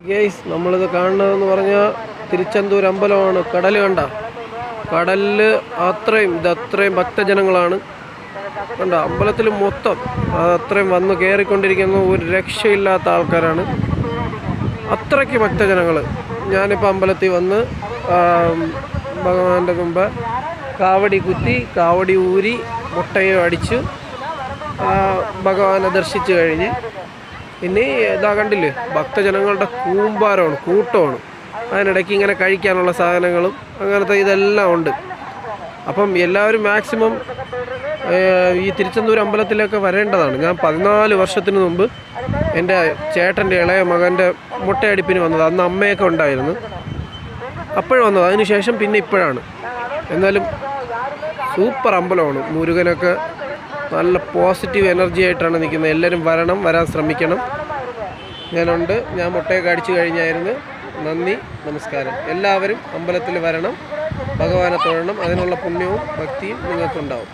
Guys, നമ്മളിത് കാണുന്നതെന്ന് പറഞ്ഞാൽ തിരുച്ചെന്തൂർ അമ്പലമാണ്. കടൽ കണ്ട, കടലിൽ അത്രയും ഭക്തജനങ്ങളാണ് കണ്ട. അമ്പലത്തിൽ മൊത്തം അത്രയും വന്ന് കയറിക്കൊണ്ടിരിക്കുന്ന ഒരു രക്ഷയില്ലാത്ത ആൾക്കാരാണ്. അത്രയ്ക്ക് ഭക്തജനങ്ങൾ. ഞാനിപ്പോൾ അമ്പലത്തിൽ വന്ന് ഭഗവാന്റെ മുമ്പ് കാവടി കുത്തി, കാവടി ഊരി, മുട്ടയും അടിച്ച് ഭഗവാനെ ദർശിച്ചു കഴിഞ്ഞ് ഇനി ഇതാ കണ്ടില്ലേ, ഭക്തജനങ്ങളുടെ കൂട്ടമാണ്. അതിനിടയ്ക്ക് ഇങ്ങനെ കഴിക്കാനുള്ള സാധനങ്ങളും അങ്ങനത്തെ ഇതെല്ലാം ഉണ്ട്. അപ്പം എല്ലാവരും മാക്സിമം ഈ തിരുച്ചെന്തൂർ അമ്പലത്തിലൊക്കെ വരേണ്ടതാണ്. ഞാൻ 14 വർഷത്തിന് മുമ്പ് എൻ്റെ ചേട്ടൻ്റെ ഇളയ മകൻ്റെ മുട്ടയടിപ്പിന് വന്നത്. അന്ന് അമ്മയൊക്കെ ഉണ്ടായിരുന്നു, അപ്പോഴും വന്നത്. അതിനുശേഷം പിന്നെ ഇപ്പോഴാണ്. എന്നാലും സൂപ്പർ അമ്പലമാണ്. മുരുകനൊക്കെ നല്ല പോസിറ്റീവ് എനർജി ആയിട്ടാണ് നിൽക്കുന്നത്. എല്ലാവരും വരാൻ ശ്രമിക്കണം. ഞാൻ മുട്ടയൊക്കെ അടിച്ചു കഴിഞ്ഞായിരുന്നു. നന്ദി, നമസ്കാരം. എല്ലാവരും അമ്പലത്തിൽ വരണം, ഭഗവാനെ തൊഴണം. അതിനുള്ള പുണ്യവും ഭക്തിയും നിങ്ങൾക്കുണ്ടാവും.